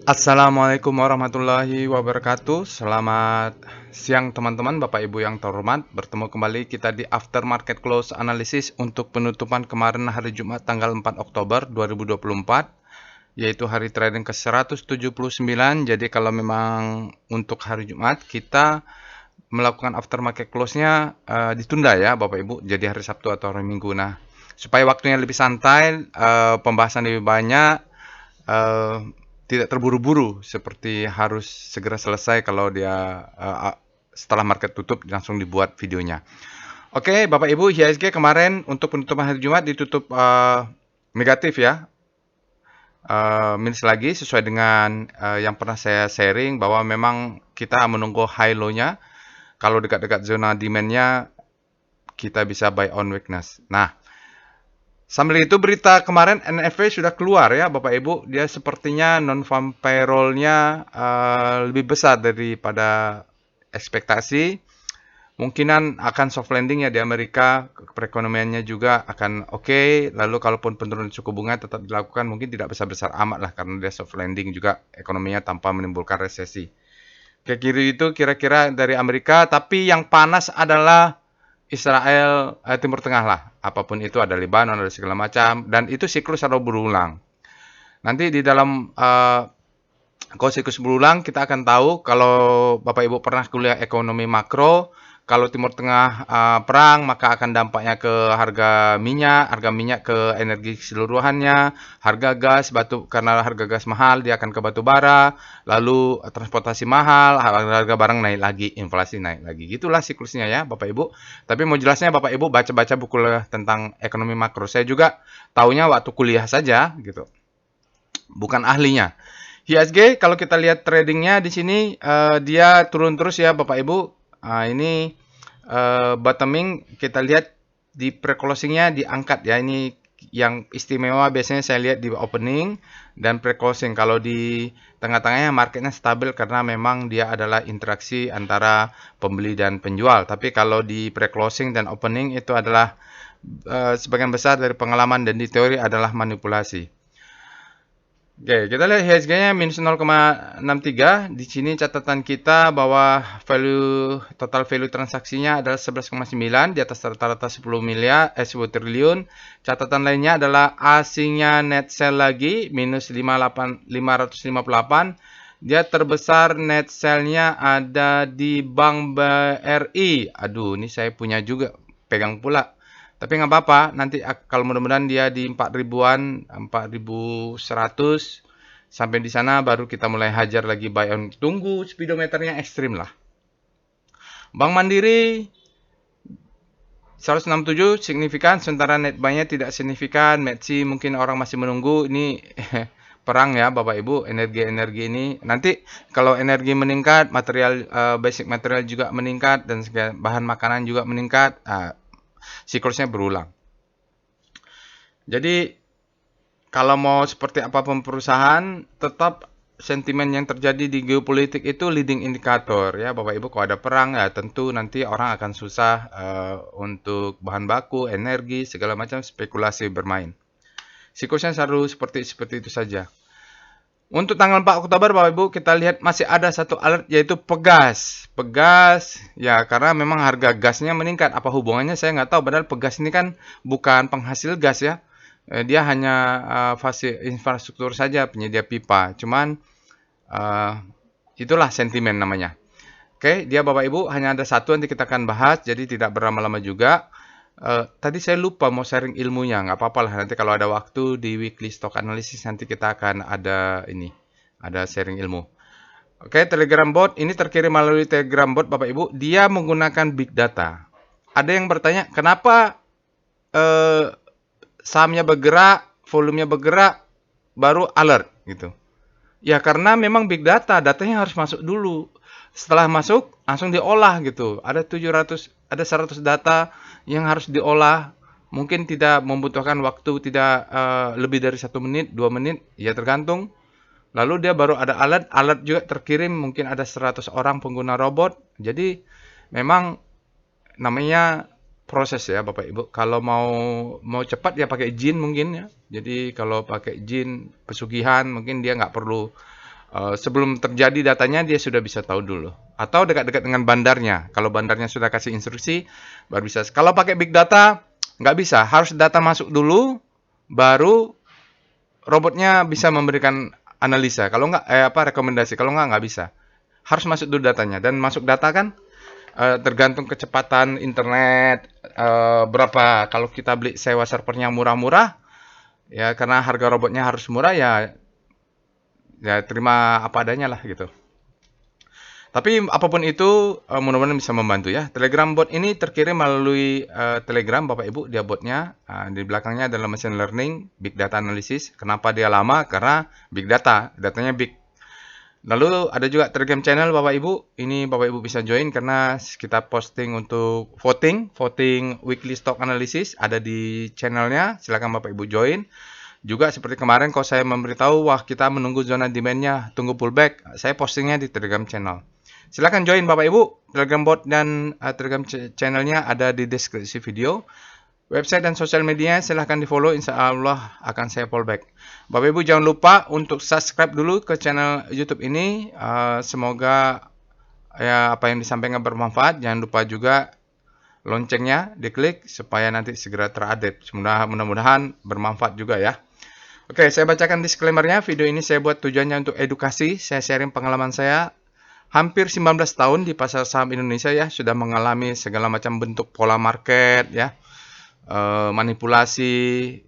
Assalamualaikum warahmatullahi wabarakatuh. Selamat siang teman-teman, Bapak Ibu yang terhormat. Bertemu kembali kita di After Market Close Analysis untuk penutupan kemarin hari Jumat tanggal 4 Oktober 2024, yaitu hari trading ke-179. Jadi kalau memang untuk hari Jumat kita melakukan after market close-nya ditunda ya Bapak Ibu, jadi hari Sabtu atau hari Minggu. Nah, supaya waktunya lebih santai, pembahasan lebih banyak, eh, tidak terburu-buru seperti harus segera selesai kalau dia setelah market tutup langsung dibuat videonya. Oke, Bapak Ibu, IHSG kemarin untuk penutupan hari Jumat ditutup negatif ya, minus lagi sesuai dengan yang pernah saya sharing bahwa memang kita menunggu high low-nya. Kalau dekat-dekat zona demand-nya kita bisa buy on weakness. Nah, sambil itu berita kemarin NFP sudah keluar ya Bapak Ibu. Dia sepertinya non-farm payroll-nya lebih besar daripada ekspektasi. Mungkinan akan soft landing ya di Amerika. Perekonomiannya juga akan oke. Lalu kalaupun penurunan suku bunga tetap dilakukan, mungkin tidak besar-besar amat lah karena dia soft landing juga ekonominya tanpa menimbulkan resesi. Ke kiri itu kira-kira dari Amerika, tapi yang panas adalah Israel, Timur Tengah lah. Apapun itu, ada Lebanon, ada segala macam, dan itu siklus selalu berulang. Nanti di dalam kalau siklus berulang kita akan tahu kalau Bapak Ibu pernah kuliah ekonomi makro, kalau Timur Tengah perang maka akan dampaknya ke harga minyak ke energi keseluruhannya, harga gas batu karena harga gas mahal dia akan ke batu bara, lalu transportasi mahal, harga barang naik lagi, inflasi naik lagi. Gitulah siklusnya ya Bapak Ibu. Tapi mau jelasnya Bapak Ibu baca-baca buku tentang ekonomi makro. Saya juga taunya waktu kuliah saja gitu, bukan ahlinya. IHSG kalau kita lihat tradingnya di sini dia turun terus ya Bapak Ibu. Ini bottoming kita lihat di pre-closingnya diangkat ya. Ini yang istimewa biasanya saya lihat di opening dan pre-closing. Kalau di tengah-tengahnya marketnya stabil karena memang dia adalah interaksi antara pembeli dan penjual. Tapi kalau di pre-closing dan opening itu adalah sebagian besar dari pengalaman dan di teori adalah manipulasi. Oke, kita lihat IHSG-nya minus 0,63. Di sini catatan kita bahwa total value transaksinya adalah 11,9 di atas rata-rata 10 miliar, 10 triliun. Catatan lainnya adalah asingnya net sell lagi minus 558. Dia terbesar net sell-nya ada di Bank BRI. Aduh, ini saya punya juga, pegang pula. Tapi nggak apa-apa, nanti kalau mudah-mudahan dia di 4 ribuan, 4.100, sampai di sana baru kita mulai hajar lagi buy on. Tunggu speedometernya ekstrim lah. Bank Mandiri 167 signifikan, sementara net buy-nya tidak signifikan. Metsi mungkin orang masih menunggu, ini perang ya Bapak Ibu, energi-energi ini. Nanti kalau energi meningkat, material basic material juga meningkat dan bahan makanan juga meningkat. Siklusnya berulang. Jadi kalau mau seperti apapun perusahaan, tetap sentimen yang terjadi di geopolitik itu leading indikator ya Bapak Ibu. Kalau ada perang ya tentu nanti orang akan susah untuk bahan baku, energi, segala macam spekulasi bermain. Siklusnya selalu seperti itu saja. Untuk tanggal 4 Oktober Bapak Ibu kita lihat masih ada satu alert yaitu pegas. Pegas ya karena memang harga gasnya meningkat. Apa hubungannya saya nggak tahu. Padahal pegas ini kan bukan penghasil gas ya. Dia hanya fase infrastruktur saja penyedia pipa. Cuman itulah sentimen namanya. Oke, dia Bapak Ibu hanya ada satu nanti kita akan bahas. Jadi tidak berlama-lama juga. Tadi saya lupa mau sharing ilmunya, nggak apa-apa lah. Nanti kalau ada waktu di weekly stock analysis nanti kita akan ada sharing ilmu. Oke, Telegram bot ini terkirim melalui Telegram bot Bapak Ibu. Dia menggunakan big data. Ada yang bertanya, kenapa sahamnya bergerak, volumenya bergerak, baru alert gitu? Ya karena memang big data, datanya harus masuk dulu. Setelah masuk langsung diolah gitu. Ada 100 data yang harus diolah. Mungkin tidak membutuhkan waktu tidak lebih dari 1 menit, 2 menit, ya tergantung. Lalu dia baru ada alert juga terkirim mungkin ada 100 orang pengguna robot. Jadi memang namanya proses ya Bapak Ibu. Kalau mau cepat ya pakai jin mungkin ya. Jadi kalau pakai jin pesugihan mungkin dia nggak perlu sebelum terjadi datanya dia sudah bisa tahu dulu. Atau dekat-dekat dengan bandarnya. Kalau bandarnya sudah kasih instruksi, baru bisa. Kalau pakai big data, nggak bisa. Harus data masuk dulu, baru robotnya bisa memberikan analisa. Kalau nggak, rekomendasi. Kalau nggak bisa. Harus masuk dulu datanya. Dan masuk data kan tergantung kecepatan internet, berapa. Kalau kita beli sewa servernya murah-murah, ya karena harga robotnya harus murah, ya terima apa adanya lah gitu. Tapi apapun itu, mudah-mudahan bisa membantu ya. Telegram bot ini terkirim melalui Telegram, Bapak Ibu, dia botnya. Di belakangnya adalah machine learning, big data analysis. Kenapa dia lama? Karena big data, datanya big. Lalu ada juga Telegram channel Bapak Ibu. Ini Bapak Ibu bisa join karena kita posting untuk voting weekly stock analysis ada di channelnya. Silakan Bapak Ibu join. Juga seperti kemarin kalau saya memberitahu, wah kita menunggu zona demand-nya, tunggu pullback. Saya postingnya di Telegram channel. Silakan join Bapak Ibu. Telegram bot dan Telegram channelnya ada di deskripsi video. Website dan sosial media silahkan di follow, insya Allah akan saya follow back. Bapak Ibu jangan lupa untuk subscribe dulu ke channel YouTube ini. Semoga ya apa yang disampaikan bermanfaat. Jangan lupa juga loncengnya diklik supaya nanti segera terupdate. Mudah-mudahan bermanfaat juga ya. Oke, saya bacakan disclaimer-nya. Video ini saya buat tujuannya untuk edukasi. Saya sharing pengalaman saya. Hampir 19 tahun di pasar saham Indonesia ya, sudah mengalami segala macam bentuk pola market ya. Manipulasi,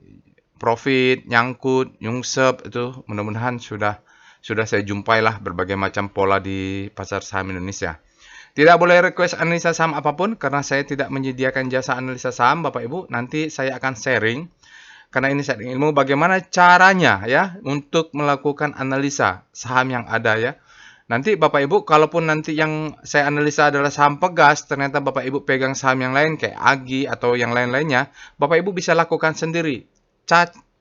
profit, nyangkut, nyungsep, itu mudah-mudahan sudah saya jumpai lah berbagai macam pola di pasar saham Indonesia. Tidak boleh request analisa saham apapun karena saya tidak menyediakan jasa analisa saham Bapak Ibu. Nanti saya akan sharing karena ini sharing ilmu bagaimana caranya ya untuk melakukan analisa saham yang ada ya. Nanti Bapak Ibu, kalaupun nanti yang saya analisa adalah saham Pegas, ternyata Bapak Ibu pegang saham yang lain kayak Agi atau yang lain-lainnya, Bapak Ibu bisa lakukan sendiri.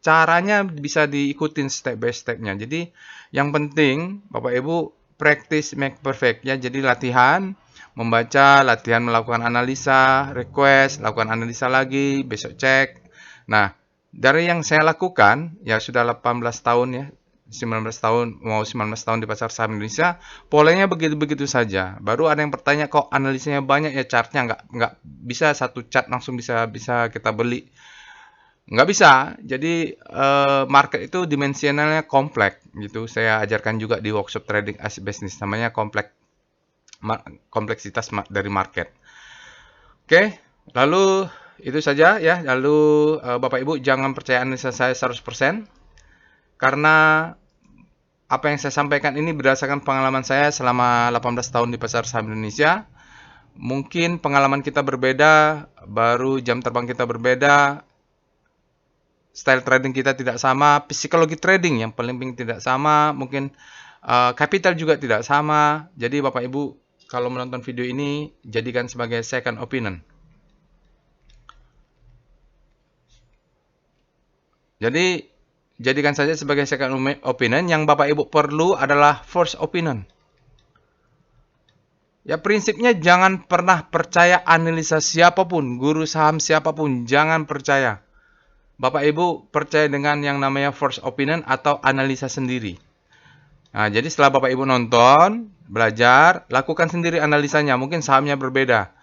Caranya bisa diikutin step by step-nya. Jadi yang penting Bapak Ibu practice make perfect ya. Jadi latihan membaca, latihan melakukan analisa, request, lakukan analisa lagi, besok cek. Nah, dari yang saya lakukan ya sudah 18 tahun ya. 19 tahun, mau 19 tahun di pasar saham Indonesia, polanya begitu-begitu saja. Baru ada yang bertanya, kok analisanya banyak ya, chartnya nggak bisa satu chart langsung bisa kita beli. Nggak bisa. Jadi market itu dimensionalnya kompleks gitu. Saya ajarkan juga di workshop trading as business, namanya kompleksitas dari market. Oke, lalu itu saja ya. Lalu Bapak Ibu jangan percaya analisa saya 100%. Karena apa yang saya sampaikan ini berdasarkan pengalaman saya selama 18 tahun di pasar saham Indonesia. Mungkin pengalaman kita berbeda, baru jam terbang kita berbeda, style trading kita tidak sama, psikologi trading yang paling penting tidak sama, mungkin capital juga tidak sama. Jadi Bapak Ibu kalau menonton video ini jadikan sebagai second opinion. Jadi jadikan saja sebagai second opinion. Yang Bapak Ibu perlu adalah first opinion. Ya prinsipnya jangan pernah percaya analisa siapapun, guru saham siapapun, jangan percaya. Bapak Ibu percaya dengan yang namanya first opinion atau analisa sendiri. Nah, jadi setelah Bapak Ibu nonton, belajar, lakukan sendiri analisanya. Mungkin sahamnya berbeda.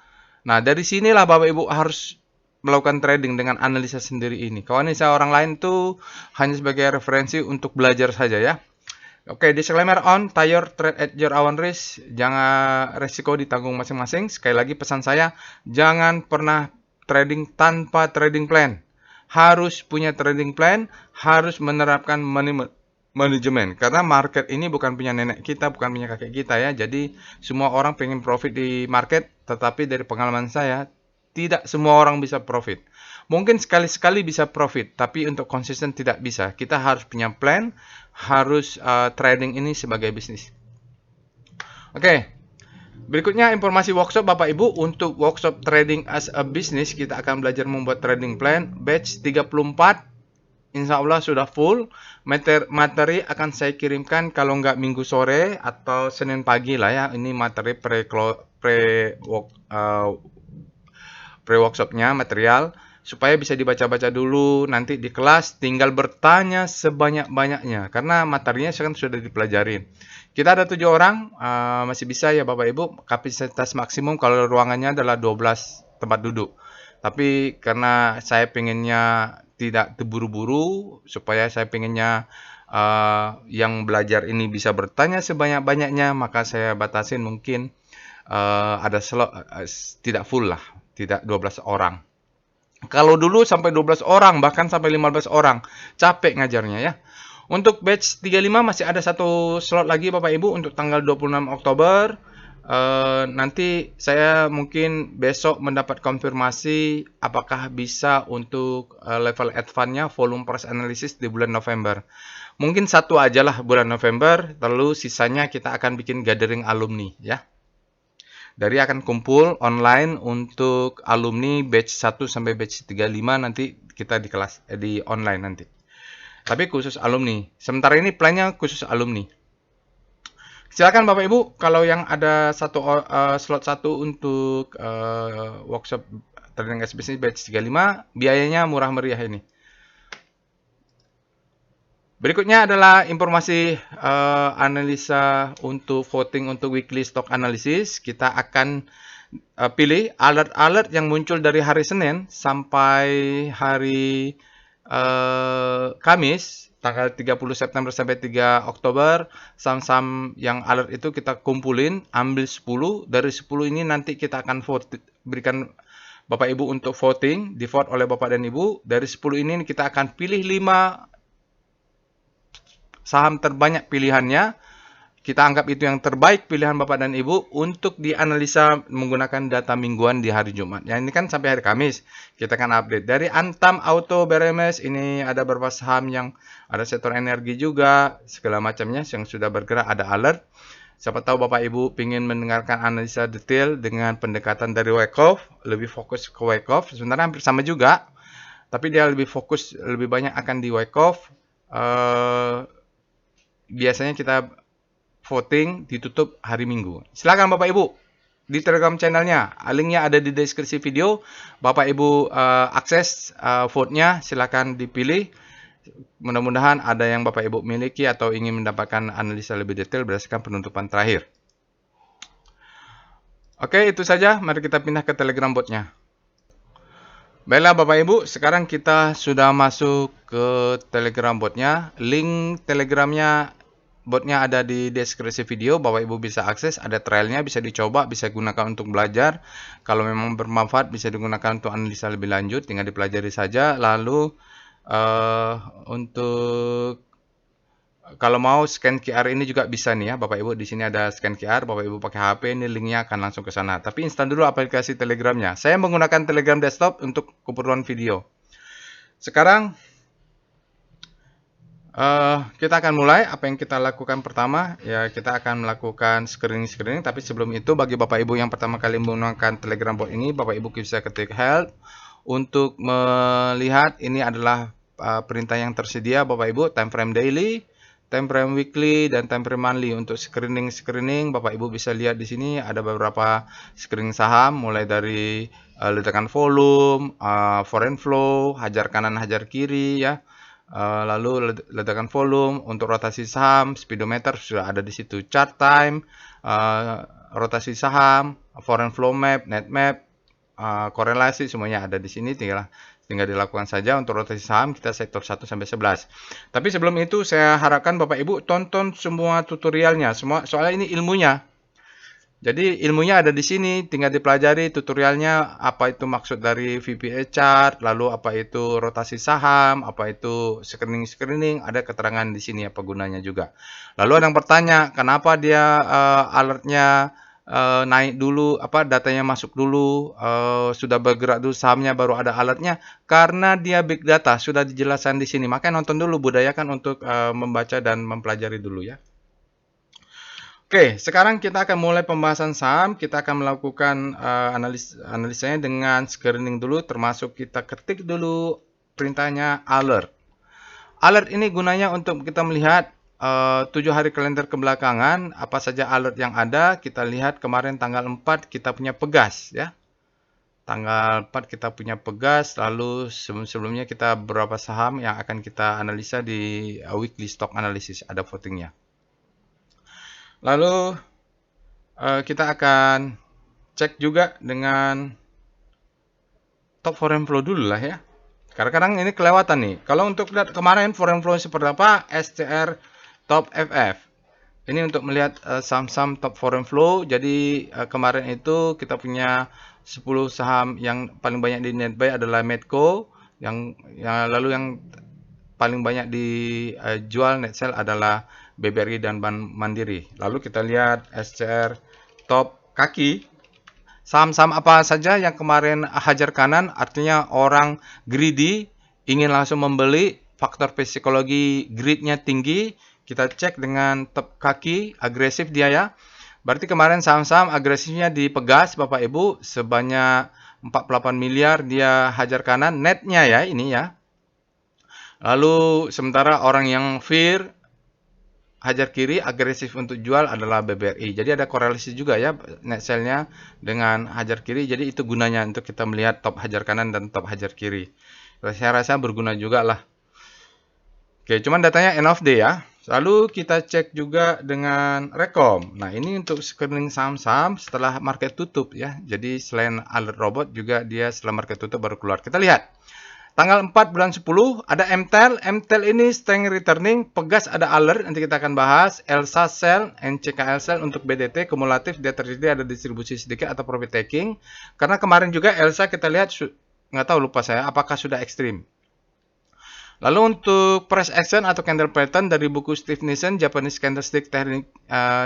Nah, dari sinilah Bapak Ibu harus melakukan trading dengan analisa sendiri ini. Kalau analisa orang lain itu hanya sebagai referensi untuk belajar saja ya. Oke, disclaimer on, trade at your own risk. Jangan resiko ditanggung masing-masing. Sekali lagi pesan saya, jangan pernah trading tanpa trading plan. Harus punya trading plan, harus menerapkan manajemen. Karena market ini bukan punya nenek kita, bukan punya kakek kita ya. Jadi semua orang pengen profit di market, tetapi dari pengalaman saya, tidak semua orang bisa profit. Mungkin sekali-sekali bisa profit, tapi untuk konsisten tidak bisa. Kita harus punya plan, harus trading ini sebagai bisnis. Oke, berikutnya informasi workshop Bapak Ibu. Untuk workshop trading as a business, kita akan belajar membuat trading plan. Batch 34, insya Allah sudah full. Materi akan saya kirimkan kalau nggak minggu sore atau Senin pagi lah ya. Ini materi pre-workshopnya, material. supaya bisa dibaca-baca dulu. Nanti di kelas tinggal bertanya sebanyak-banyaknya karena materinya kan sudah dipelajarin. Kita ada 7 orang, masih bisa ya Bapak Ibu. Kapasitas maksimum kalau ruangannya adalah 12 tempat duduk. Tapi karena saya pengennya tidak terburu-buru, supaya saya pengennya yang belajar ini bisa bertanya sebanyak-banyaknya, maka saya batasin mungkin ada slot tidak full lah, tidak 12 orang. Kalau dulu sampai 12 orang, bahkan sampai 15 orang, capek ngajarnya ya. Untuk batch 35 masih ada satu slot lagi Bapak Ibu untuk tanggal 26 Oktober. Nanti saya mungkin besok mendapat konfirmasi apakah bisa untuk level advance-nya volume price analysis di bulan November. Mungkin satu aja lah bulan November, lalu sisanya kita akan bikin gathering alumni ya. Dari akan kumpul online untuk alumni batch 1 sampai batch 35 nanti kita di kelas di online nanti. Tapi khusus alumni. Sementara ini plannya khusus alumni. Silakan Bapak Ibu kalau yang ada slot 1 untuk workshop trading SBC batch 35, biayanya murah meriah ini. Berikutnya adalah informasi analisa untuk voting untuk weekly stock analysis. Kita akan pilih alert-alert yang muncul dari hari Senin sampai hari Kamis, tanggal 30 September sampai 3 Oktober. Saham-saham yang alert itu kita kumpulin, ambil 10. Dari 10 ini nanti kita akan berikan Bapak Ibu untuk voting, di vote oleh Bapak dan Ibu. Dari 10 ini kita akan pilih 5 saham terbanyak pilihannya, kita anggap itu yang terbaik pilihan Bapak dan Ibu untuk dianalisa menggunakan data mingguan di hari Jumat. Ya, ini kan sampai hari Kamis, kita akan update. Dari Antam, Auto, BRMS, ini ada beberapa saham yang ada sektor energi juga, segala macamnya yang sudah bergerak, ada alert. Siapa tahu Bapak Ibu ingin mendengarkan analisa detail dengan pendekatan dari Wyckoff, lebih fokus ke Wyckoff, sebenarnya hampir sama juga, tapi dia lebih fokus, lebih banyak akan di Wyckoff. Biasanya kita voting ditutup hari Minggu. Silakan Bapak Ibu di Telegram channelnya, linknya ada di deskripsi video. Bapak Ibu akses vote-nya, silakan dipilih. Mudah-mudahan ada yang Bapak Ibu miliki atau ingin mendapatkan analisa lebih detail berdasarkan penutupan terakhir. Oke, itu saja. Mari kita pindah ke Telegram bot-nya. Baiklah Bapak Ibu, sekarang kita sudah masuk ke Telegram botnya. Link Telegramnya botnya ada di deskripsi video. Bapak Ibu bisa akses, ada trialnya, bisa dicoba, bisa gunakan untuk belajar. Kalau memang bermanfaat bisa digunakan untuk analisa lebih lanjut, tinggal dipelajari saja. Lalu untuk kalau mau scan QR ini juga bisa nih ya Bapak Ibu, di sini ada scan QR, Bapak Ibu pakai HP, ini linknya akan langsung ke sana. Tapi install dulu aplikasi Telegramnya. Saya menggunakan Telegram desktop untuk keperluan video. Sekarang kita akan mulai. Apa yang kita lakukan pertama? Ya kita akan melakukan screening. Tapi sebelum itu bagi Bapak Ibu yang pertama kali menggunakan Telegram bot ini, Bapak Ibu bisa ketik help untuk melihat ini adalah perintah yang tersedia Bapak Ibu, time frame daily, time frame weekly, dan time frame monthly. Untuk screening Bapak Ibu bisa lihat di sini ada beberapa screening saham, mulai dari ledakan volume, foreign flow, hajar kanan hajar kiri ya. Lalu ledakan volume, untuk rotasi saham, speedometer sudah ada di situ, chart time, rotasi saham, foreign flow map, net map, korelasi semuanya ada di sini, tinggal dilakukan saja. Untuk rotasi saham kita sektor 1 sampai 11. Tapi sebelum itu saya harapkan Bapak Ibu tonton semua tutorialnya, soalnya ini ilmunya. Jadi ilmunya ada di sini, tinggal dipelajari tutorialnya, apa itu maksud dari VPA chart, lalu apa itu rotasi saham, apa itu screening, ada keterangan di sini apa gunanya juga. Lalu ada yang bertanya, kenapa dia alertnya naik dulu, datanya masuk dulu, sudah bergerak dulu sahamnya baru ada alertnya, karena dia big data, sudah dijelaskan di sini. Makanya nonton dulu, budayakan untuk membaca dan mempelajari dulu ya. Oke, sekarang kita akan mulai pembahasan saham. Kita akan melakukan analisanya dengan screening dulu, termasuk kita ketik dulu perintahnya alert. Alert ini gunanya untuk kita melihat 7 hari kalender kebelakangan, apa saja alert yang ada. Kita lihat kemarin tanggal 4 kita punya pegas ya. Tanggal 4 kita punya Pegas, lalu sebelumnya kita beberapa saham yang akan kita analisa di weekly stock analysis, ada votingnya. Lalu kita akan cek juga dengan top foreign flow dulu lah ya. Kadang-kadang ini kelewatan nih. Kalau untuk lihat kemarin foreign flow seperti apa, SCR top FF. Ini untuk melihat saham-saham top foreign flow. Jadi kemarin itu kita punya 10 saham yang paling banyak di netbuy adalah Medco, lalu yang paling banyak dijual net sell adalah BBRI dan Bank Mandiri. Lalu kita lihat SCR top kaki. Saham-saham apa saja yang kemarin hajar kanan, artinya orang greedy, ingin langsung membeli, faktor psikologi greednya tinggi. Kita cek dengan top kaki, agresif dia ya. Berarti kemarin saham-saham agresifnya di Pegas, Bapak Ibu, sebanyak 48 miliar dia hajar kanan, netnya ya ini ya. Lalu sementara orang yang fear, hajar kiri, agresif untuk jual adalah BBRI. Jadi ada korelasi juga ya net sell-nya dengan hajar kiri. Jadi itu gunanya untuk kita melihat top hajar kanan dan top hajar kiri. Saya rasa berguna juga lah. Oke, cuman datanya end of day ya. Lalu kita cek juga dengan Rekom. Nah, ini untuk screening saham-saham setelah market tutup ya. Jadi selain alert robot juga dia setelah market tutup baru keluar. Kita lihat. Tanggal 4 bulan 10 ada MTEL. MTEL ini strength returning. Pegas ada alert. Nanti kita akan bahas. Elsa sell, NCKL sell untuk BDT. Kumulatif dia terjadi ada distribusi sedikit atau profit taking. Karena kemarin juga Elsa kita lihat, nggak tahu lupa saya, apakah sudah ekstrim. Lalu untuk price action atau candle pattern dari buku Steve Nissen, Japanese Candlestick Technique,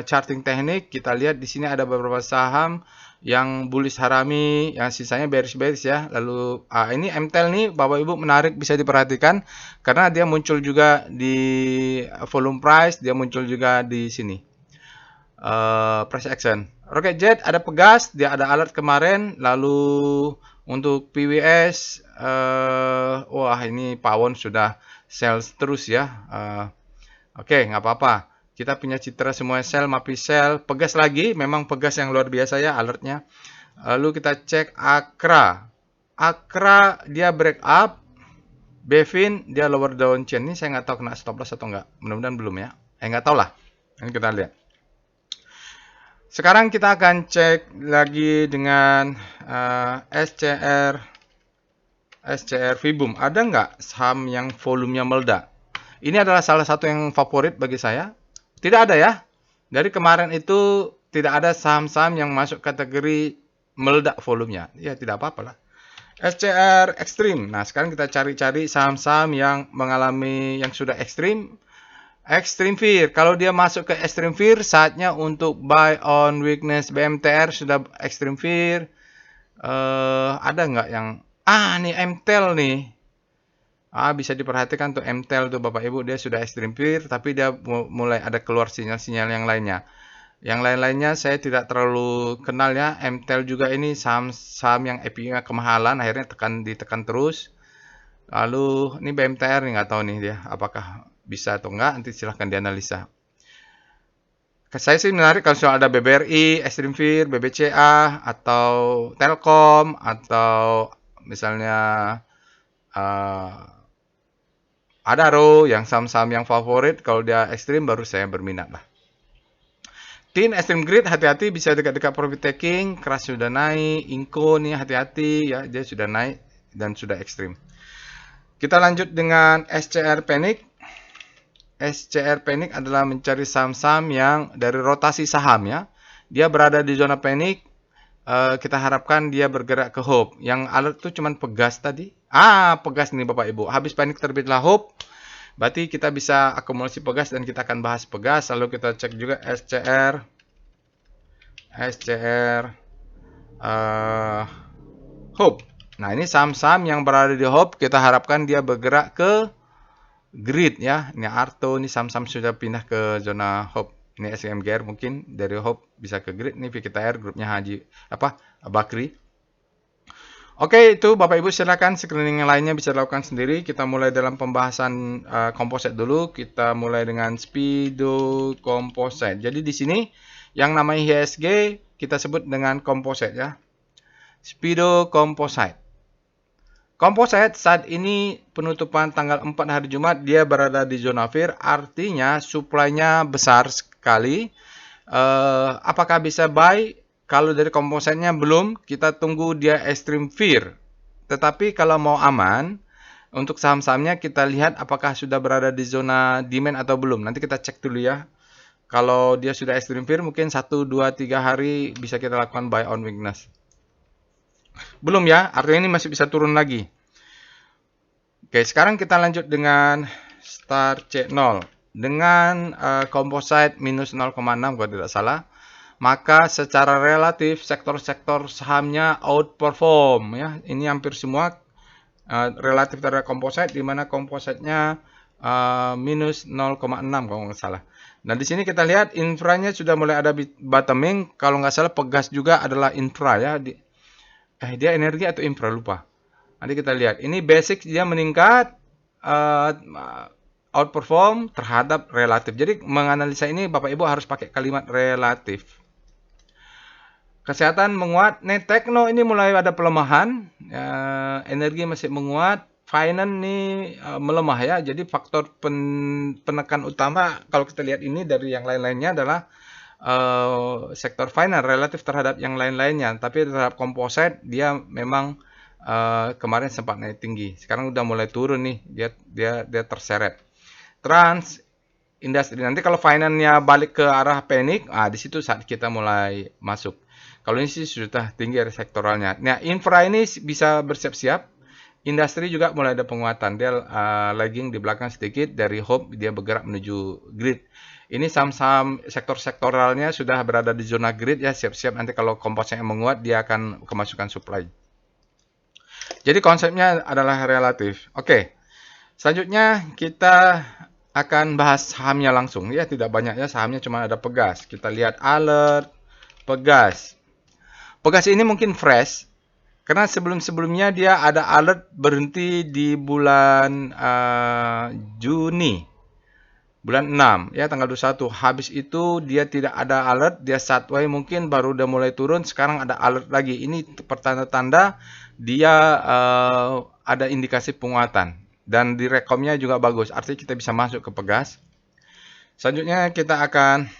Charting Technique, kita lihat di sini ada beberapa saham yang bullish harami, yang sisanya bearish ya. Lalu ini MTEL nih Bapak Ibu menarik, bisa diperhatikan karena dia muncul juga di volume price, dia muncul juga di sini. Price action. Rocket Jet ada Pegas, dia ada alert kemarin. Lalu untuk PWS, wah ini pawon sudah sell terus ya. Oke, nggak apa-apa. Kita punya citra semua sell, MAPI sell. Pegas lagi, memang Pegas yang luar biasa ya alertnya. Lalu kita cek Akra. Akra dia break up. Bevin dia lower downtrend. Ini saya nggak tahu kena stop loss atau nggak. Mudah-mudahan belum ya. Nggak tahu lah. Ini kita lihat. Sekarang kita akan cek lagi dengan SCR Vibum. Ada nggak saham yang volumenya meledak? Ini adalah salah satu yang favorit bagi saya. Tidak ada ya. Dari kemarin itu tidak ada saham-saham yang masuk kategori meledak volumenya. Ya tidak apa-apa lah. SCR Extreme. Nah sekarang kita cari-cari saham-saham yang mengalami yang sudah ekstrim. Extreme Fear, kalau dia masuk ke Extreme Fear, saatnya untuk buy on weakness. BMTR sudah Extreme Fear. Ada nggak yang nih MTEL nih. Bisa diperhatikan tuh MTEL tuh Bapak Ibu, dia sudah Extreme Fear, tapi dia mulai ada keluar sinyal-sinyal yang lainnya. Yang lain-lainnya saya tidak terlalu kenal ya. MTEL juga ini saham yang EPI-nya kemahalan, akhirnya ditekan terus. Lalu ini BMTR nih, nggak tahu nih dia apakah bisa atau enggak, nanti silahkan dianalisa. Saya sih menarik kalau soal ada BBRI, Extreme Fear, BBCA, atau Telkom, atau misalnya Adaro, yang saham-saham yang favorit, kalau dia ekstrim baru saya berminat lah. TIN, Extreme Grid, hati-hati bisa dekat-dekat profit taking, Crash sudah naik, Inco nih hati-hati ya, dia sudah naik dan sudah ekstrim. Kita lanjut dengan SCR Panic. SCR Panic adalah mencari saham-saham yang dari rotasi saham ya. Dia berada di zona panic. Kita harapkan dia bergerak ke Hope. Yang alert itu cuman Pegas tadi. Pegas nih Bapak Ibu. Habis panik terbitlah Hope. Berarti kita bisa akumulasi Pegas dan kita akan bahas Pegas. Lalu kita cek juga SCR Hope. Nah ini saham-saham yang berada di Hope. Kita harapkan dia bergerak ke Grid ya, ini Arto, ini saham-saham sudah pindah ke zona Hope. Ini SMGR mungkin dari Hope bisa ke Grid. Ini VKTR grupnya Bakri. Oke, itu Bapak Ibu silakan screening yang lainnya bisa dilakukan sendiri. Kita mulai dalam pembahasan komposit dulu. Kita mulai dengan Speedo Composite. Jadi di sini yang namanya IHSG kita sebut dengan komposit ya. Speedo Composite. Composite saat ini penutupan tanggal 4 hari Jumat dia berada di zona fear, artinya supply-nya besar sekali. Apakah bisa buy? Kalau dari composite-nya belum, kita tunggu dia extreme fear. Tetapi kalau mau aman, untuk saham-sahamnya kita lihat apakah sudah berada di zona demand atau belum. Nanti kita cek dulu ya. Kalau dia sudah extreme fear, mungkin 1, 2, 3 hari bisa kita lakukan buy on weakness. Belum ya, artinya ini masih bisa turun lagi. Oke, sekarang kita lanjut dengan Star C0. Dengan composite minus 0,6 kalau tidak salah. Maka secara relatif sektor-sektor sahamnya outperform ya. Ini hampir semua relatif terhadap composite, di mana composite-nya minus 0,6 kalau nggak salah. Nah, di sini kita lihat infranya sudah mulai ada bottoming. Kalau nggak salah Pegas juga adalah infra ya. Dia energi atau infra, lupa. Nanti kita lihat. Ini basic dia meningkat, outperform terhadap relatif. Jadi menganalisa ini Bapak Ibu harus pakai kalimat relatif. Kesehatan menguat. Tekno ini mulai ada pelemahan. Energi masih menguat. Finance ini melemah ya. Jadi faktor penekan utama kalau kita lihat ini dari yang lain-lainnya adalah sektor finance relatif terhadap yang lain-lainnya, tapi terhadap composite dia memang kemarin sempat naik tinggi, sekarang udah mulai turun nih, dia terseret. Trans industri, nanti kalau finance-nya balik ke arah panic, di situ saat kita mulai masuk. Kalau ini sih sudah tinggi dari sektoralnya. Nah, infra ini bisa bersiap-siap. Industri juga mulai ada penguatan, dia lagging di belakang sedikit. Dari hope dia bergerak menuju grid. Ini saham-saham sektor-sektoralnya sudah berada di zona grid ya, siap-siap nanti kalau komposnya menguat dia akan kemasukan supply. Jadi konsepnya adalah relatif. Oke. Selanjutnya kita akan bahas sahamnya langsung ya, tidak banyak ya, sahamnya cuma ada Pegas. Kita lihat alert Pegas. Pegas ini mungkin fresh karena sebelum-sebelumnya dia ada alert berhenti di bulan Juni. Bulan 6 ya, tanggal 21. Habis itu dia tidak ada alert, dia sideways mungkin baru udah mulai turun, sekarang ada alert lagi. Ini pertanda-tanda dia ada indikasi penguatan dan di rekomnya juga bagus. Artinya kita bisa masuk ke Pegas. Selanjutnya kita akan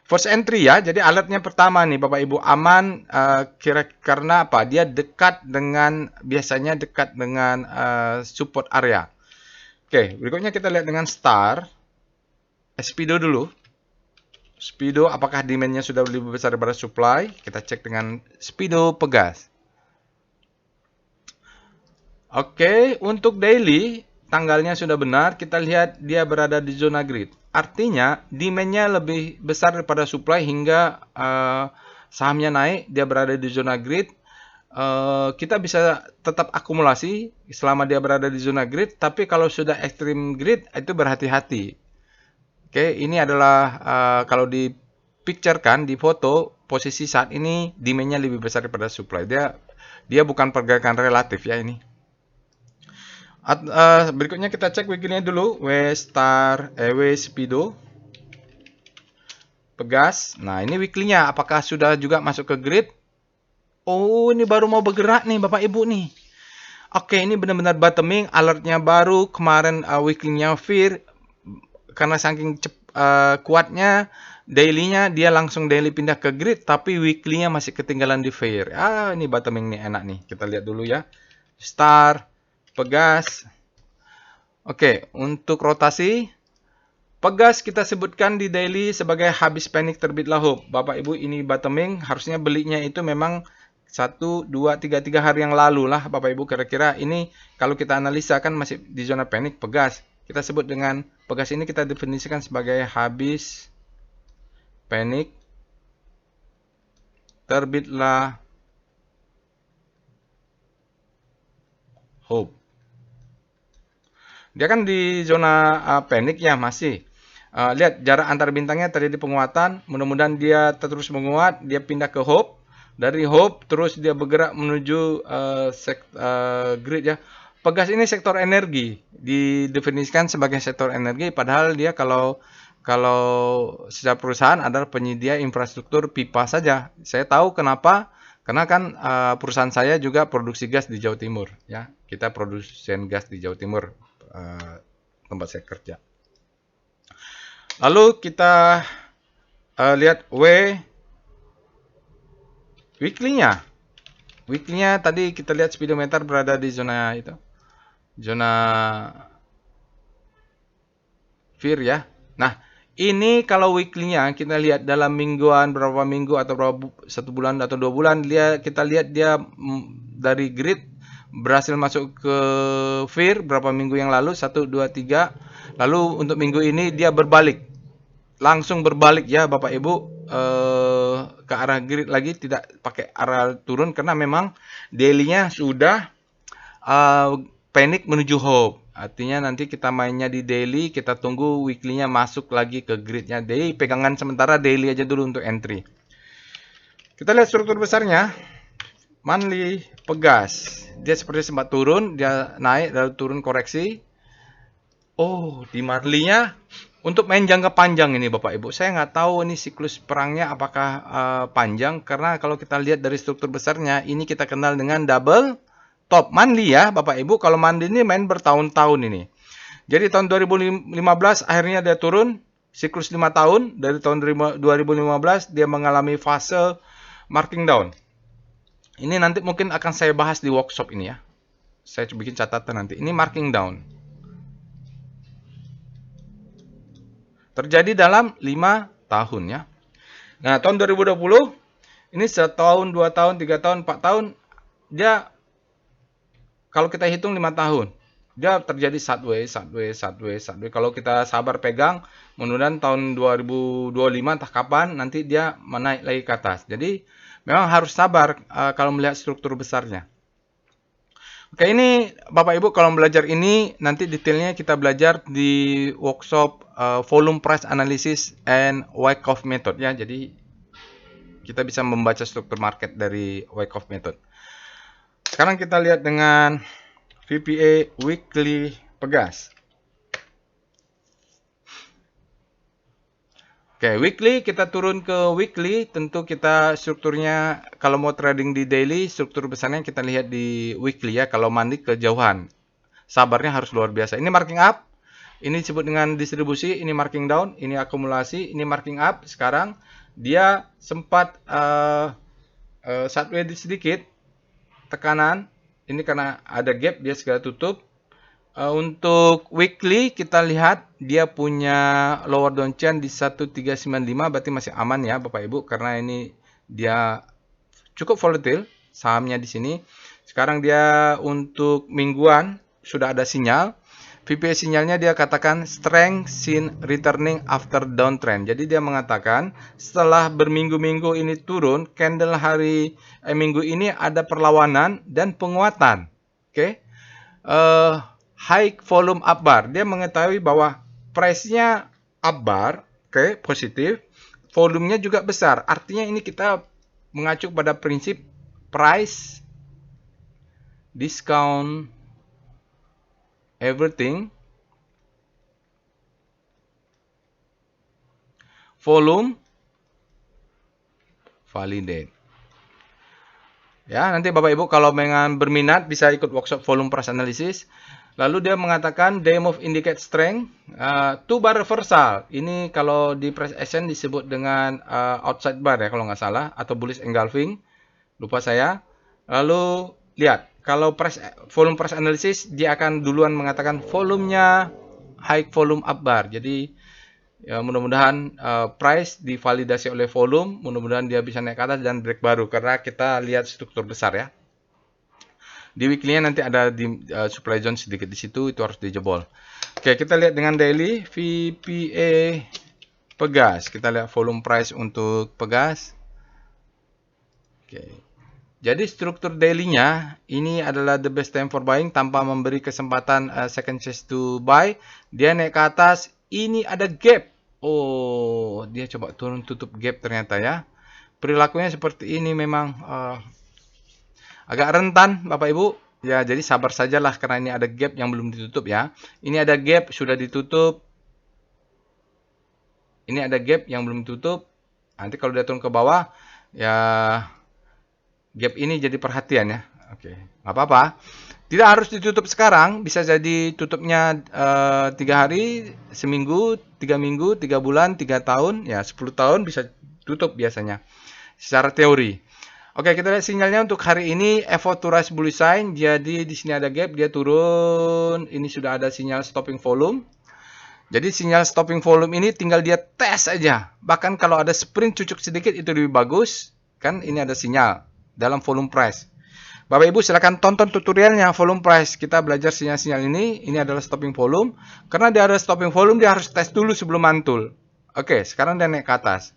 first entry ya. Jadi alertnya pertama nih Bapak Ibu aman, karena apa? Dia biasanya dekat dengan support area. Oke, berikutnya kita lihat dengan Star. Speedo dulu. Speedo apakah demand-nya sudah lebih besar daripada supply? Kita cek dengan Speedo Pegas. Oke, untuk daily tanggalnya sudah benar. Kita lihat dia berada di zona grid. Artinya demand-nya lebih besar daripada supply hingga sahamnya naik. Dia berada di zona grid. Kita bisa tetap akumulasi selama dia berada di zona grid, tapi kalau sudah extreme grid itu berhati-hati. Oke, ini adalah kalau dipicturekan di foto, posisi saat ini demand-nya lebih besar daripada supply. Dia bukan pergerakan relatif ya ini. Berikutnya kita cek weekly-nya dulu, Speedo Pegas. Nah, ini weekly-nya apakah sudah juga masuk ke grid? Oh, ini baru mau bergerak nih Bapak Ibu nih. Oke, ini benar-benar bottoming, alertnya baru, kemarin weekly-nya fear, karena saking kuatnya, daily-nya dia langsung daily pindah ke grid, tapi weekly-nya masih ketinggalan di fear. Ini bottoming nih, enak nih, kita lihat dulu ya. Star, Pegas. Oke, untuk rotasi, Pegas kita sebutkan di daily sebagai habis panik terbitlah hope. Bapak Ibu ini bottoming, harusnya belinya itu memang 1, 2, 3 hari yang lalu lah Bapak Ibu, kira-kira ini kalau kita analisa kan masih di zona panik Pegas. Kita sebut dengan Pegas ini kita definisikan sebagai habis panik terbitlah hope. Dia kan di zona panik ya masih. Lihat jarak antar bintangnya terjadi penguatan, mudah-mudahan dia terus menguat, dia pindah ke hope. Dari hope terus dia bergerak menuju grid ya. Pegas ini sektor energi, didefinisikan sebagai sektor energi, padahal dia kalau secara perusahaan adalah penyedia infrastruktur pipa saja. Saya tahu kenapa, Karena kan perusahaan saya juga produksi gas di Jawa Timur, ya. Kita produsen gas di Jawa Timur, tempat saya kerja. Lalu kita lihat weekly-nya. Weekly-nya tadi kita lihat speedometer berada di zona itu. Zona fear ya. Nah, ini kalau weekly-nya kita lihat dalam mingguan, berapa minggu atau satu bulan atau 2 bulan, kita lihat dia dari grid berhasil masuk ke fear berapa minggu yang lalu, 1, 2, 3. Lalu untuk minggu ini dia berbalik. Langsung berbalik ya Bapak Ibu, ke arah grid lagi, tidak pakai arah turun karena memang daily-nya sudah panic menuju hope. Artinya nanti kita mainnya di daily, kita tunggu weekly-nya masuk lagi ke grid-nya. Jadi pegangan sementara daily aja dulu untuk entry. Kita lihat struktur besarnya. Monthly pegas. Dia seperti sempat turun, dia naik lalu turun koreksi. Oh, di monthly-nya untuk main jangka panjang ini Bapak Ibu. Saya nggak tahu ini siklus perangnya apakah panjang, karena kalau kita lihat dari struktur besarnya, ini kita kenal dengan double top monthly ya Bapak Ibu. Kalau monthly ini main bertahun-tahun ini. Jadi tahun 2015 akhirnya dia turun, siklus 5 tahun. Dari tahun 2015 dia mengalami fase marking down. Ini nanti mungkin akan saya bahas di workshop ini ya. Saya bikin catatan nanti. Ini marking down. Terjadi dalam 5 tahun ya. Nah, tahun 2020 ini 1 tahun, 2 tahun, 3 tahun, 4 tahun, dia kalau kita hitung 5 tahun, dia terjadi sideways. Kalau kita sabar pegang, mudah-mudahan tahun 2025 entah kapan nanti dia menaik lagi ke atas. Jadi memang harus sabar kalau melihat struktur besarnya. Oke, ini Bapak Ibu kalau belajar ini nanti detailnya kita belajar di workshop volume price analysis and Wyckoff method ya. Jadi kita bisa membaca struktur market dari Wyckoff method. Sekarang kita lihat dengan VPA weekly pegas. Oke, weekly kita turun ke weekly, tentu kita strukturnya kalau mau trading di daily, struktur besarnya kita lihat di weekly ya. Kalau monthly kejauhan. Sabarnya harus luar biasa. Ini marking up, ini disebut dengan distribusi, ini marking down, ini akumulasi, ini marking up. Sekarang dia sempat sideways sedikit, tekanan. Ini karena ada gap, dia segera tutup. Untuk weekly kita lihat dia punya lower downtrend di 1395, berarti masih aman ya Bapak Ibu, karena ini dia cukup volatile sahamnya di sini. Sekarang dia untuk mingguan sudah ada sinyal. VPA sinyalnya dia katakan strength seen returning after downtrend. Jadi dia mengatakan setelah berminggu-minggu ini turun, candle minggu ini ada perlawanan dan penguatan. Oke. High volume up bar. Dia mengetahui bahwa price-nya up bar, oke, positif. Volumenya juga besar. Artinya ini kita mengacu pada prinsip price discount everything, volume validate. Ya, nanti Bapak Ibu kalau berminat bisa ikut workshop volume price analysis. Lalu dia mengatakan day move indicate strength, 2 bar reversal. Ini kalau di price action disebut dengan outside bar ya kalau nggak salah, atau bullish engulfing. Lupa saya. Lalu lihat, kalau volume price analysis dia akan duluan mengatakan volumenya high volume up bar. Jadi ya, mudah-mudahan price divalidasi oleh volume, mudah-mudahan dia bisa naik ke atas dan break baru karena kita lihat struktur besar ya. Di weekly-nya nanti ada di supply zone sedikit di situ, itu harus dijebol. Oke, kita lihat dengan daily VPA pegas. Kita lihat volume price untuk pegas. Oke. Jadi struktur daily-nya ini adalah the best time for buying tanpa memberi kesempatan second chance to buy. Dia naik ke atas, ini ada gap. Oh, dia coba turun tutup gap ternyata ya. Perilakunya seperti ini memang agak rentan Bapak Ibu. Ya, jadi sabar sajalah karena ini ada gap yang belum ditutup ya. Ini ada gap sudah ditutup. Ini ada gap yang belum ditutup. Nanti kalau dia turun ke bawah ya gap ini jadi perhatian ya. Oke, nggak apa-apa. Tidak harus ditutup sekarang, bisa jadi tutupnya 3 hari, seminggu, 3 minggu, 3 bulan, 3 tahun, ya 10 tahun bisa tutup biasanya. Secara teori. Oke, kita lihat sinyalnya untuk hari ini effort to rise bullish sign. Jadi di sini ada gap, dia turun. Ini sudah ada sinyal stopping volume. Jadi sinyal stopping volume ini tinggal dia tes aja. Bahkan kalau ada sprint cucuk sedikit itu lebih bagus. Kan ini ada sinyal dalam volume price. Bapak Ibu silakan tonton tutorialnya volume price. Kita belajar sinyal-sinyal ini. Ini adalah stopping volume. Karena dia ada stopping volume, dia harus tes dulu sebelum mantul. Oke, sekarang dia naik ke atas.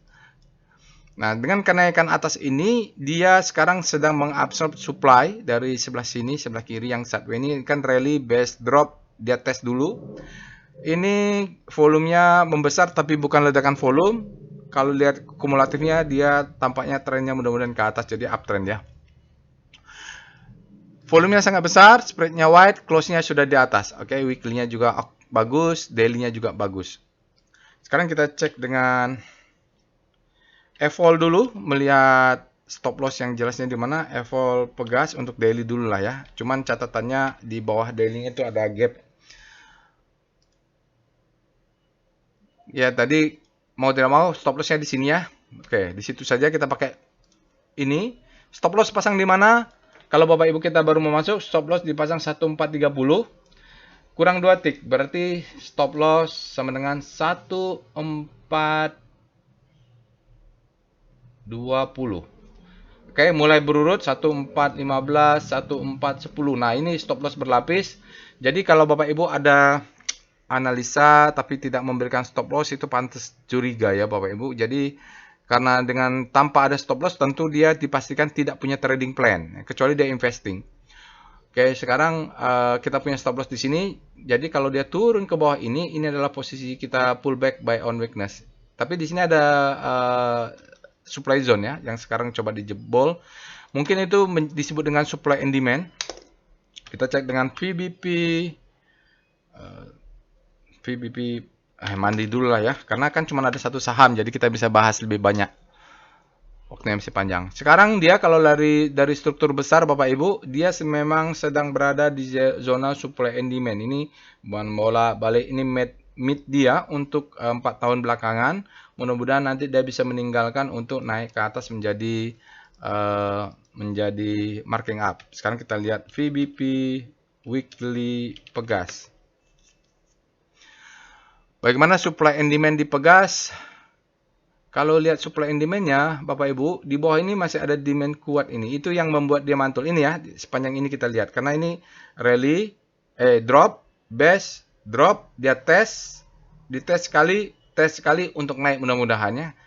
Nah, dengan kenaikan atas ini, dia sekarang sedang mengabsorb supply dari sebelah sini, sebelah kiri yang sideways ini kan rally base drop, dia tes dulu. Ini volumenya membesar tapi bukan ledakan volume. Kalau lihat kumulatifnya, dia tampaknya trennya mudah-mudahan ke atas, jadi uptrend ya. Volumenya sangat besar, spreadnya wide, close-nya sudah di atas. Oke, weekly-nya juga bagus, daily-nya juga bagus. Sekarang kita cek dengan evol dulu, melihat stop loss yang jelasnya di mana. Evol Pegas untuk daily dulu lah ya. Cuman catatannya di bawah daily itu ada gap. Ya tadi mau tidak mau stop lossnya di sini ya. Oke, di situ saja kita pakai ini. Stop loss pasang di mana? Kalau Bapak Ibu kita baru mau masuk, stop loss dipasang 1430. Kurang 2 tick, berarti stop loss sama dengan 1420. Oke, mulai berurut 1415, 1410. Nah, ini stop loss berlapis. Jadi kalau Bapak Ibu ada analisa tapi tidak memberikan stop loss, itu pantas curiga ya Bapak Ibu. Jadi karena dengan tanpa ada stop loss tentu dia dipastikan tidak punya trading plan, kecuali dia investing. Oke, sekarang kita punya stop loss di sini. Jadi kalau dia turun ke bawah ini adalah posisi kita pullback buy on weakness. Tapi di sini ada supply zone ya, yang sekarang coba dijebol. Mungkin itu disebut dengan supply and demand. Kita cek dengan VBP. Mandi dulu lah ya, karena kan cuma ada satu saham, jadi kita bisa bahas lebih banyak. Waktunya masih panjang. Sekarang dia kalau dari struktur besar Bapak Ibu, dia memang sedang berada di zona supply and demand. Ini bola balik ini mid dia untuk 4 tahun belakangan. Mudah-mudahan nanti dia bisa meninggalkan untuk naik ke atas menjadi marking up. Sekarang kita lihat VBP weekly Pegas. Bagaimana supply and demand di Pegas? Kalau lihat supply and demand-nya, Bapak Ibu, di bawah ini masih ada demand kuat ini. Itu yang membuat dia mantul. Ini ya, sepanjang ini kita lihat. Karena ini rally, drop, base, drop, dia dites sekali untuk naik mudah-mudahannya.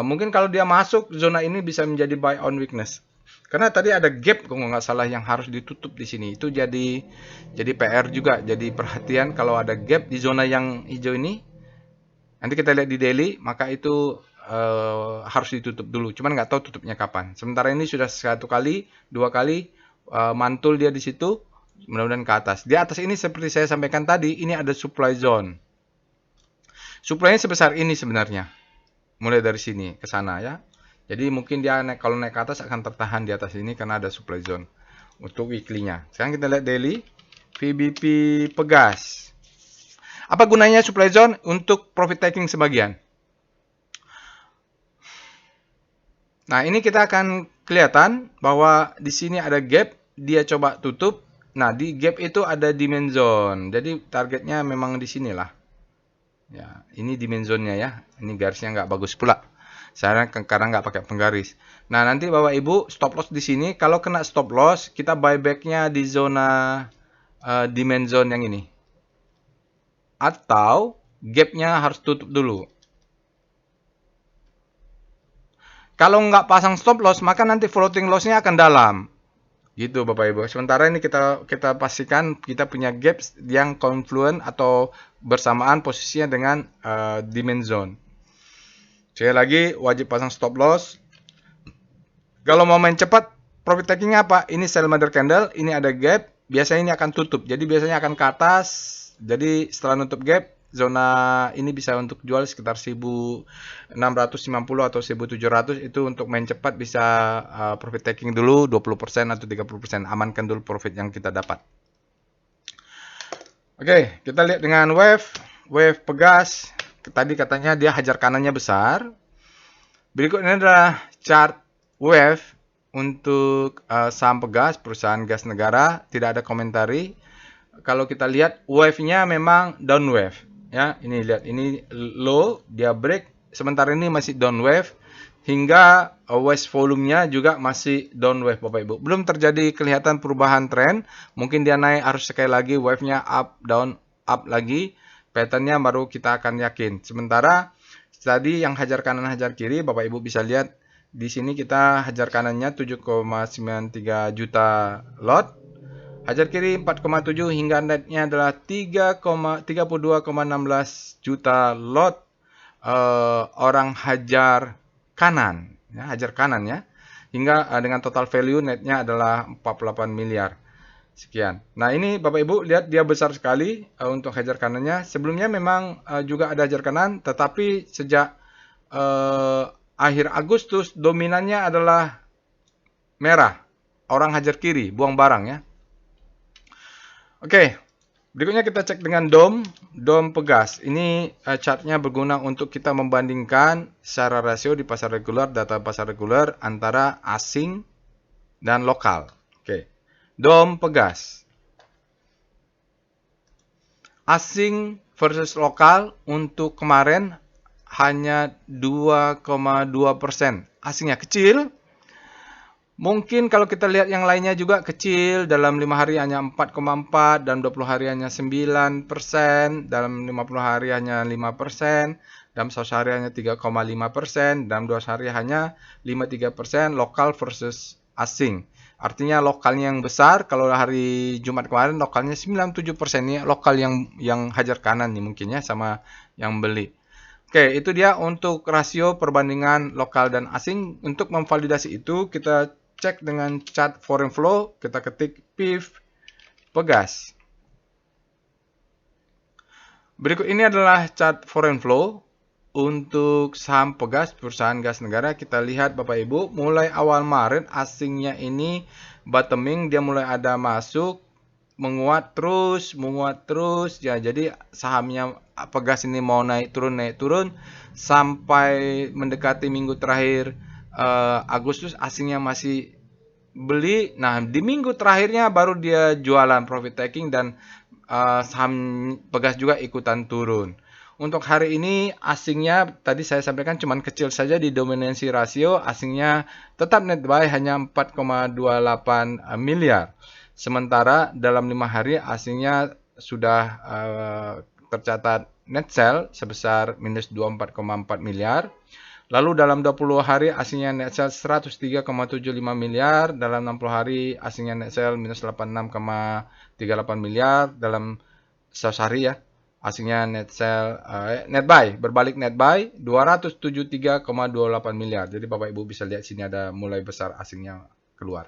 Mungkin kalau dia masuk, zona ini bisa menjadi buy on weakness. Karena tadi ada gap kalau nggak salah yang harus ditutup di sini. Itu jadi PR juga, jadi perhatian kalau ada gap di zona yang hijau ini. Nanti kita lihat di daily, maka itu harus ditutup dulu. Cuman nggak tahu tutupnya kapan. Sementara ini sudah 1 kali, 2 kali mantul dia di situ, mudah-mudahan ke atas. Di atas ini seperti saya sampaikan tadi, ini ada supply zone. Supply-nya sebesar ini sebenarnya. Mulai dari sini ke sana ya. Jadi mungkin dia kalau naik ke atas akan tertahan di atas ini karena ada supply zone untuk weekly-nya. Sekarang kita lihat daily. VBP Pegas. Apa gunanya supply zone? Untuk profit taking sebagian. Nah, ini kita akan kelihatan bahwa di sini ada gap, dia coba tutup. Nah, di gap itu ada demand zone. Jadi targetnya memang di sinilah. Ya, ini demand zone-nya ya. Ini garisnya nggak bagus pula. Saya karena nggak pakai penggaris. Nah, nanti Bapak Ibu stop loss di sini. Kalau kena stop loss, kita buyback-nya di zona demand zone yang ini. Atau gap-nya harus tutup dulu. Kalau nggak pasang stop loss, maka nanti floating loss-nya akan dalam. Gitu Bapak Ibu. Sementara ini kita pastikan kita punya gap yang confluent atau bersamaan posisinya dengan demand zone. Sekali lagi wajib pasang stop loss. Kalau mau main cepat, profit taking-nya apa? Ini sell mother candle, ini ada gap, biasanya ini akan tutup. Jadi biasanya akan ke atas. Jadi setelah nutup gap, zona ini bisa untuk jual sekitar 1650 atau 1700, itu untuk main cepat bisa profit taking dulu 20% atau 30%, amankan dulu profit yang kita dapat. Oke, kita lihat dengan wave Pegas. Tadi katanya dia hajar kanannya besar. Berikut ini adalah chart wave untuk saham Pegas, perusahaan gas negara, tidak ada komentari. Kalau kita lihat wave-nya memang down wave, ya. Ini lihat, ini low, dia break. Sementara ini masih down wave hingga waste volume-nya juga masih down wave, Bapak Ibu. Belum terjadi kelihatan perubahan tren. Mungkin dia naik harus sekali lagi wave-nya up down up lagi. Pattern-nya baru kita akan yakin. Sementara tadi yang hajar kanan hajar kiri, Bapak Ibu bisa lihat di sini kita hajar kanannya 7,93 juta lot, hajar kiri 4,7, hingga netnya adalah 32,16 juta lot. Orang hajar kanan, ya, hajar kanan ya, hingga dengan total value netnya adalah 48 miliar. Sekian. Nah, ini Bapak Ibu lihat dia besar sekali untuk hajar kanannya. Sebelumnya memang juga ada hajar kanan, tetapi sejak akhir Agustus dominannya adalah merah. Orang hajar kiri, buang barang ya. Oke, berikutnya kita cek dengan DOM Pegas. Ini chartnya berguna untuk kita membandingkan secara rasio di pasar reguler, data pasar reguler antara asing dan lokal. Oke. DOM Pegas. Asing versus lokal untuk kemarin hanya 2,2%. Asingnya kecil. Mungkin kalau kita lihat yang lainnya juga kecil. Dalam 5 hari hanya 4,4. Dalam 20 hari hanya 9%. Dalam 50 hari hanya 5%. Dalam 100 hari hanya 3,5%. Dalam 200 hari hanya 53%. Lokal versus asing. Artinya lokalnya yang besar. Kalau hari Jumat kemarin lokalnya 97%, nih lokal yang hajar kanan nih mungkin ya, sama yang beli. Oke, itu dia untuk rasio perbandingan lokal dan asing. Untuk memvalidasi itu kita cek dengan chart foreign flow. Kita ketik PIV Pegas. Berikut ini adalah chart foreign flow untuk saham Pegas, perusahaan gas negara. Kita lihat Bapak Ibu, mulai awal Maret asingnya ini bottoming, dia mulai ada masuk, menguat terus ya. Jadi sahamnya Pegas ini mau naik turun sampai mendekati minggu terakhir Agustus, asingnya masih beli. Nah, di minggu terakhirnya baru dia jualan profit taking, dan saham Pegas juga ikutan turun. Untuk hari ini asingnya tadi saya sampaikan cuman kecil saja di dominansi rasio, asingnya tetap net buy hanya 4,28 miliar. Sementara dalam 5 hari asingnya sudah tercatat net sell sebesar minus 24,4 miliar. Lalu dalam 20 hari asingnya net sell 103,75 miliar. Dalam 60 hari asingnya net sell minus 86,38 miliar. Dalam 100 hari ya, asingnya net sell, net buy, berbalik net buy 273,28 miliar. Jadi Bapak Ibu bisa lihat sini ada mulai besar asingnya keluar.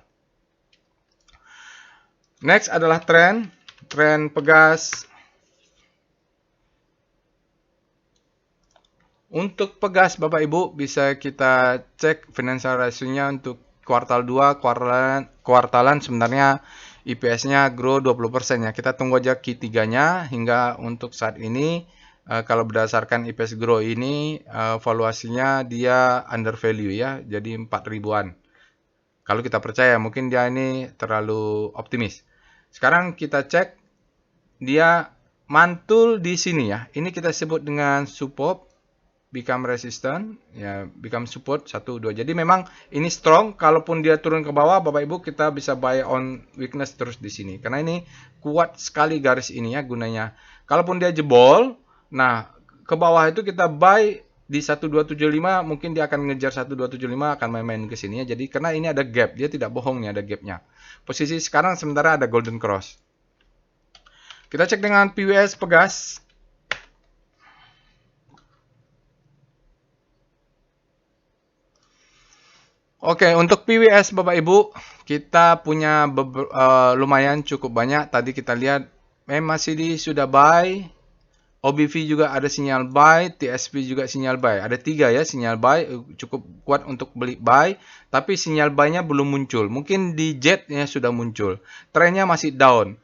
Next adalah tren Pegas. Untuk Pegas Bapak Ibu bisa kita cek financial ratio-nya untuk kuartal 2, kuartalan sebenarnya IPS-nya grow 20% ya. Kita tunggu aja Q3-nya, hingga untuk saat ini kalau berdasarkan IPS grow ini valuasinya dia under value ya. Jadi 4 ribuan. Kalau kita percaya, mungkin dia ini terlalu optimis. Sekarang kita cek dia mantul di sini ya. Ini kita sebut dengan support, become resistant, ya, become support 1, 2. Jadi memang ini strong. Kalaupun dia turun ke bawah, Bapak Ibu kita bisa buy on weakness terus di sini. Karena ini kuat sekali garis ini ya gunanya. Kalaupun dia jebol, nah ke bawah itu kita buy di 1275, mungkin dia akan ngejar 1275, akan main-main ke sini ya. Jadi karena ini ada gap, dia tidak bohong nih, ada gapnya. Posisi sekarang sementara ada golden cross. Kita cek dengan PWS Pegas. Oke, untuk PWS Bapak Ibu, kita punya lumayan cukup banyak. Tadi kita lihat masih sudah buy OBV juga ada sinyal buy, TSP juga sinyal buy. Ada 3 ya sinyal buy, cukup kuat untuk beli buy, tapi sinyal buy-nya belum muncul. Mungkin di Jet-nya sudah muncul. Trennya masih down,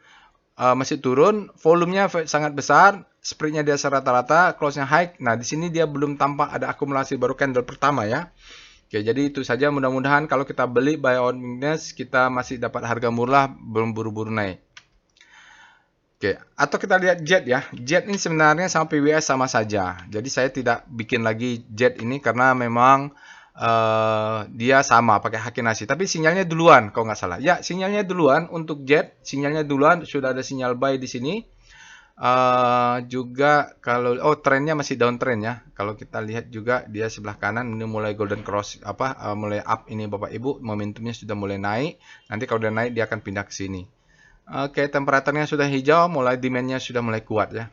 masih turun, volumenya sangat besar, spread-nya di atas rata-rata, close-nya high. Nah, di sini dia belum tampak ada akumulasi baru candle pertama ya. Oke, jadi itu saja, mudah-mudahan kalau kita beli buy on weakness, kita masih dapat harga murah, belum buru-buru naik. Oke, atau kita lihat Jet ya. Jet ini sebenarnya sama PWS sama saja. Jadi saya tidak bikin lagi Jet ini karena memang dia sama pakai Haki Nasi. Tapi sinyalnya duluan kalau nggak salah. Ya, sinyalnya duluan untuk Jet. Sinyalnya duluan, sudah ada sinyal buy di sini. Juga kalau trennya masih downtrend ya. Kalau kita lihat juga dia sebelah kanan ini mulai golden cross mulai up ini Bapak Ibu, momentumnya sudah mulai naik. Nanti kalau udah naik dia akan pindah ke sini. Oke, temperaturnya sudah hijau, mulai demand-nya sudah mulai kuat ya.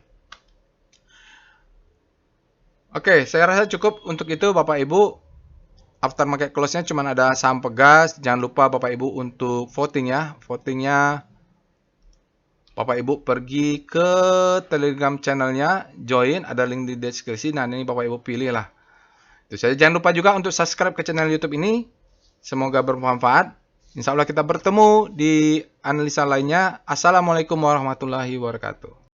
Oke, saya rasa cukup untuk itu Bapak Ibu. After market close-nya cuma ada saham Pegas. Jangan lupa Bapak Ibu untuk voting ya. Votingnya Bapak Ibu pergi ke Telegram channelnya, join, ada link di deskripsi. Nah, ini Bapak Ibu pilih lah. Itu saja. Jangan lupa juga untuk subscribe ke channel YouTube ini. Semoga bermanfaat. Insya Allah kita bertemu di analisa lainnya. Assalamualaikum warahmatullahi wabarakatuh.